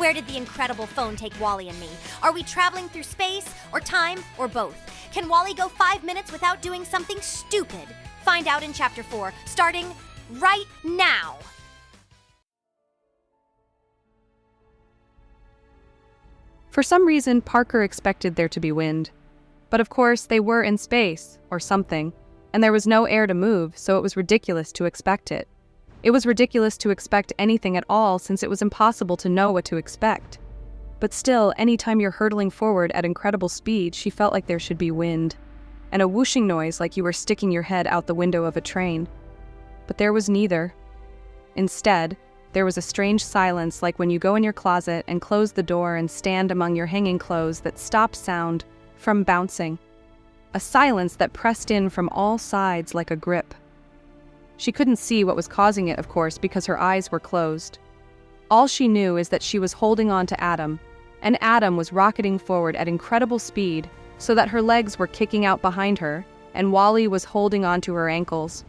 Where did the incredible phone take Wally and me? Are we traveling through space, or time, or both? Can Wally go 5 minutes without doing something stupid? Find out in Chapter 4, starting right now! For some reason, Parker expected there to be wind. But of course, they were in space, or something, and there was no air to move, so it was ridiculous to expect it. It was ridiculous to expect anything at all since it was impossible to know what to expect. But still, anytime you're hurtling forward at incredible speed, she felt like there should be wind, and a whooshing noise like you were sticking your head out the window of a train. But there was neither. Instead, there was a strange silence like when you go in your closet and close the door and stand among your hanging clothes that stopped sound from bouncing. A silence that pressed in from all sides like a grip. She couldn't see what was causing it, of course, because her eyes were closed. All she knew is that she was holding on to Adam, and Adam was rocketing forward at incredible speed so that her legs were kicking out behind her, and Wally was holding on to her ankles.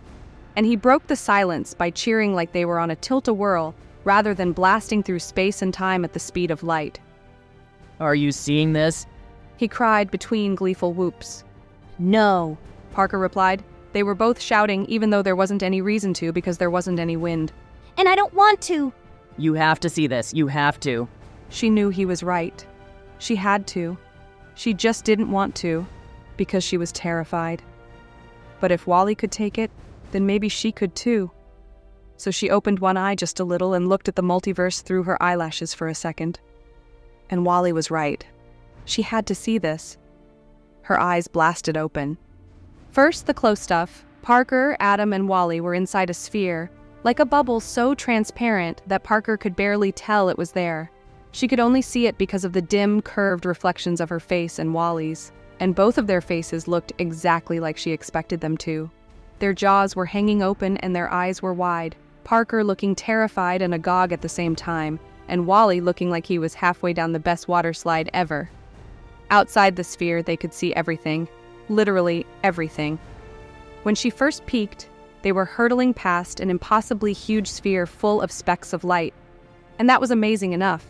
And he broke the silence by cheering like they were on a tilt-a-whirl rather than blasting through space and time at the speed of light. Are you seeing this? He cried between gleeful whoops. No, Parker replied. They were both shouting even though there wasn't any reason to because there wasn't any wind. And I don't want to. You have to see this. You have to. She knew he was right. She had to. She just didn't want to because she was terrified. But if Wally could take it, then maybe she could too. So she opened one eye just a little and looked at the multiverse through her eyelashes for a second. And Wally was right. She had to see this. Her eyes blasted open. First, the close stuff. Parker, Adam, and Wally were inside a sphere, like a bubble so transparent that Parker could barely tell it was there. She could only see it because of the dim, curved reflections of her face and Wally's, and both of their faces looked exactly like she expected them to. Their jaws were hanging open and their eyes were wide, Parker looking terrified and agog at the same time, and Wally looking like he was halfway down the best water slide ever. Outside the sphere, they could see everything. Literally everything. When she first peeked, they were hurtling past an impossibly huge sphere full of specks of light, and that was amazing enough.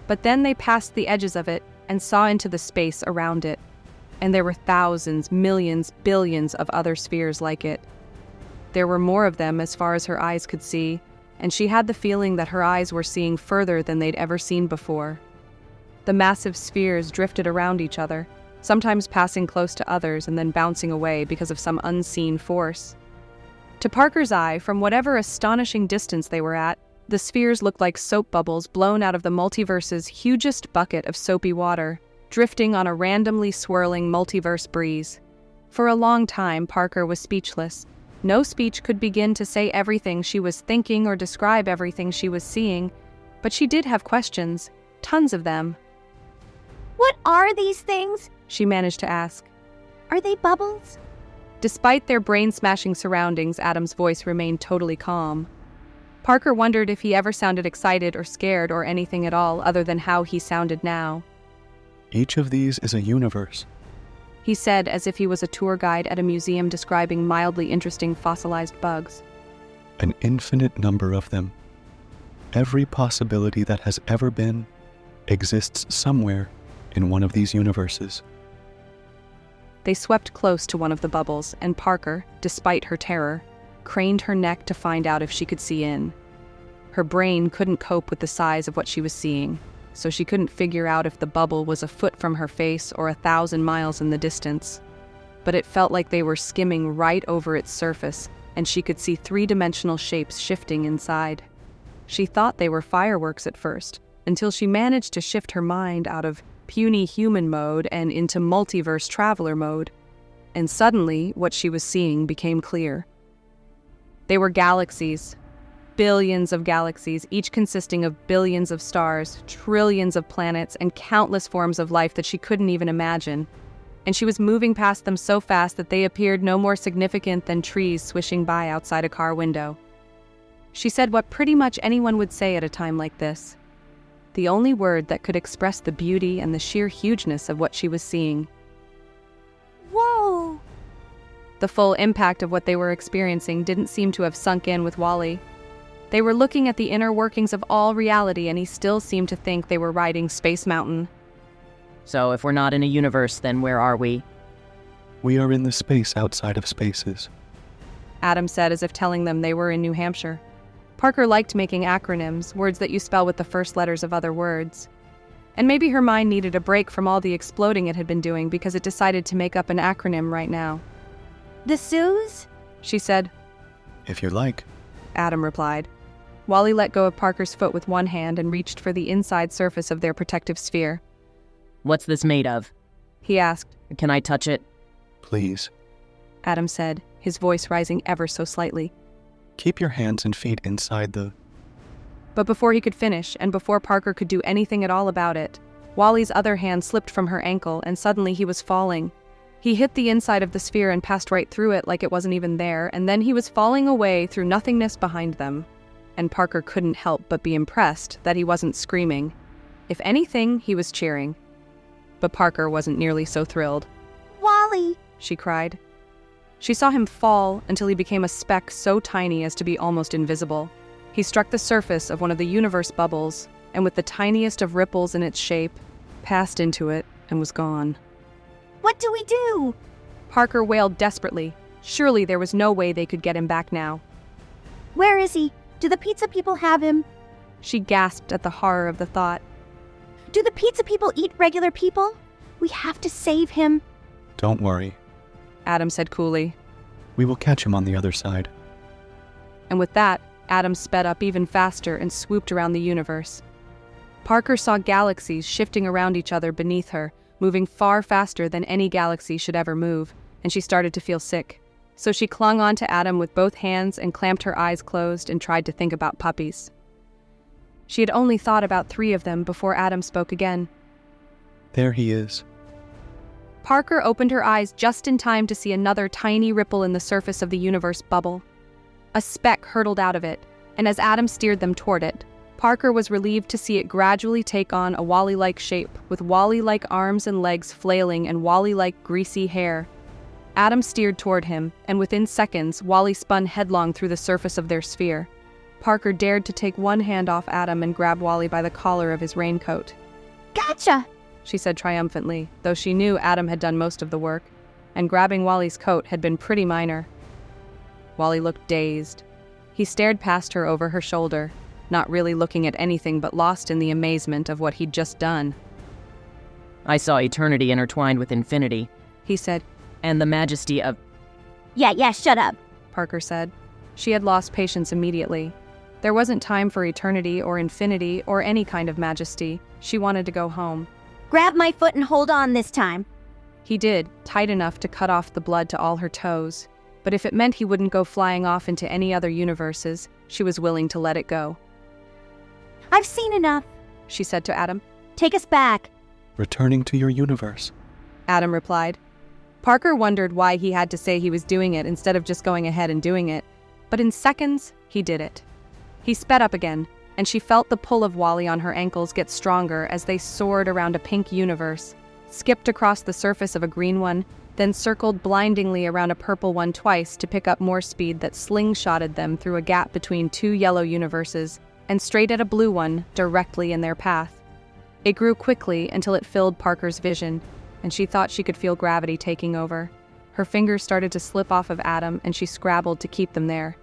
But then they passed the edges of it and saw into the space around it, and there were thousands, millions, billions of other spheres like it. There were more of them as far as her eyes could see, and she had the feeling that her eyes were seeing further than they'd ever seen before. The massive spheres drifted around each other, sometimes passing close to others and then bouncing away because of some unseen force. To Parker's eye, from whatever astonishing distance they were at, the spheres looked like soap bubbles blown out of the multiverse's hugest bucket of soapy water, drifting on a randomly swirling multiverse breeze. For a long time, Parker was speechless. No speech could begin to say everything she was thinking or describe everything she was seeing, but she did have questions, tons of them. What are these things? She managed to ask. Are they bubbles? Despite their brain-smashing surroundings, Adam's voice remained totally calm. Parker wondered if he ever sounded excited or scared or anything at all other than how he sounded now. Each of these is a universe, he said as if he was a tour guide at a museum describing mildly interesting fossilized bugs. An infinite number of them. Every possibility that has ever been exists somewhere in one of these universes. They swept close to one of the bubbles, and Parker, despite her terror, craned her neck to find out if she could see in. Her brain couldn't cope with the size of what she was seeing, so she couldn't figure out if the bubble was a foot from her face or 1,000 miles in the distance. But it felt like they were skimming right over its surface, and she could see three-dimensional shapes shifting inside. She thought they were fireworks at first, until she managed to shift her mind out of puny human mode and into multiverse traveler mode, and suddenly what she was seeing became clear. They were galaxies. Billions of galaxies, each consisting of billions of stars, trillions of planets, and countless forms of life that she couldn't even imagine. And she was moving past them so fast that they appeared no more significant than trees swishing by outside a car window. She said what pretty much anyone would say at a time like this. The only word that could express the beauty and the sheer hugeness of what she was seeing. Whoa! The full impact of what they were experiencing didn't seem to have sunk in with Wally. They were looking at the inner workings of all reality, and he still seemed to think they were riding Space Mountain. So if we're not in a universe, then where are we? We are in the space outside of spaces. Adam said, as if telling them they were in New Hampshire. Parker liked making acronyms, words that you spell with the first letters of other words. And maybe her mind needed a break from all the exploding it had been doing because it decided to make up an acronym right now. The Sues? She said. If you like. Adam replied. Wally let go of Parker's foot with one hand and reached for the inside surface of their protective sphere. What's this made of? He asked. Can I touch it? Please. Adam said, his voice rising ever so slightly. Keep your hands and feet inside the... But before he could finish, and before Parker could do anything at all about it, Wally's other hand slipped from her ankle, and suddenly he was falling. He hit the inside of the sphere and passed right through it like it wasn't even there, and then he was falling away through nothingness behind them. And Parker couldn't help but be impressed that he wasn't screaming. If anything, he was cheering. But Parker wasn't nearly so thrilled. Wally! She cried. She saw him fall until he became a speck so tiny as to be almost invisible. He struck the surface of one of the universe bubbles, and with the tiniest of ripples in its shape, passed into it and was gone. What do we do? Parker wailed desperately. Surely there was no way they could get him back now. Where is he? Do the pizza people have him? She gasped at the horror of the thought. Do the pizza people eat regular people? We have to save him. Don't worry. Adam said coolly. We will catch him on the other side. And with that, Adam sped up even faster and swooped around the universe. Parker saw galaxies shifting around each other beneath her, moving far faster than any galaxy should ever move, and she started to feel sick. So she clung on to Adam with both hands and clamped her eyes closed and tried to think about puppies. She had only thought about 3 of them before Adam spoke again. There he is. Parker opened her eyes just in time to see another tiny ripple in the surface of the universe bubble. A speck hurtled out of it, and as Adam steered them toward it, Parker was relieved to see it gradually take on a Wally-like shape, with Wally-like arms and legs flailing and Wally-like greasy hair. Adam steered toward him, and within seconds, Wally spun headlong through the surface of their sphere. Parker dared to take one hand off Adam and grab Wally by the collar of his raincoat. Gotcha! She said triumphantly, though she knew Adam had done most of the work, and grabbing Wally's coat had been pretty minor. Wally looked dazed. He stared past her over her shoulder, not really looking at anything but lost in the amazement of what he'd just done. I saw eternity intertwined with infinity, He said. and the majesty of... Yeah, shut up. Parker said. She had lost patience immediately. There wasn't time for eternity or infinity or any kind of majesty. She wanted to go home. Grab my foot and hold on this time. He did, tight enough to cut off the blood to all her toes. But if it meant he wouldn't go flying off into any other universes, she was willing to let it go. I've seen enough, She said to Adam. Take us back. Returning to your universe. Adam replied. Parker wondered why he had to say he was doing it instead of just going ahead and doing it. But in seconds, he did it. He sped up again, and she felt the pull of Wally on her ankles get stronger as they soared around a pink universe, skipped across the surface of a green one, then circled blindingly around a purple one twice to pick up more speed that slingshotted them through a gap between 2 yellow universes, and straight at a blue one directly in their path. It grew quickly until it filled Parker's vision, and she thought she could feel gravity taking over. Her fingers started to slip off of Adam, and she scrabbled to keep them there.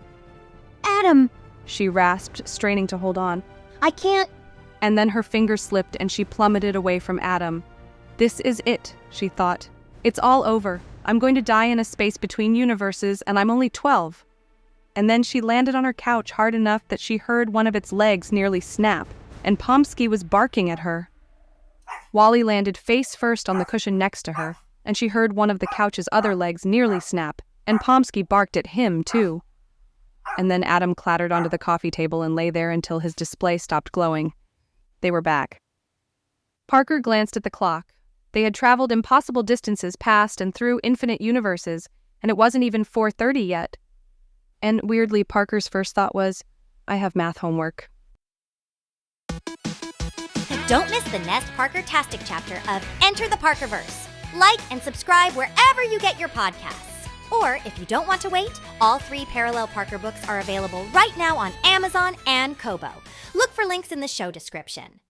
Adam! She rasped, straining to hold on. I can't... And then her fingers slipped and she plummeted away from Adam. This is it, she thought. It's all over. I'm going to die in a space between universes, and I'm only 12. And then she landed on her couch hard enough that she heard one of its legs nearly snap, and Pomsky was barking at her. Wally landed face first on the cushion next to her, and she heard one of the couch's other legs nearly snap, and Pomsky barked at him, too. And then Adam clattered onto the coffee table and lay there until his display stopped glowing. They were back. Parker glanced at the clock. They had traveled impossible distances past and through infinite universes, and it wasn't even 4:30 yet. And weirdly, Parker's first thought was, I have math homework. Don't miss the next Parker-tastic chapter of Enter the Parkerverse. Like and subscribe wherever you get your podcasts. Or, if you don't want to wait, all 3 Parallel Parker books are available right now on Amazon and Kobo. Look for links in the show description.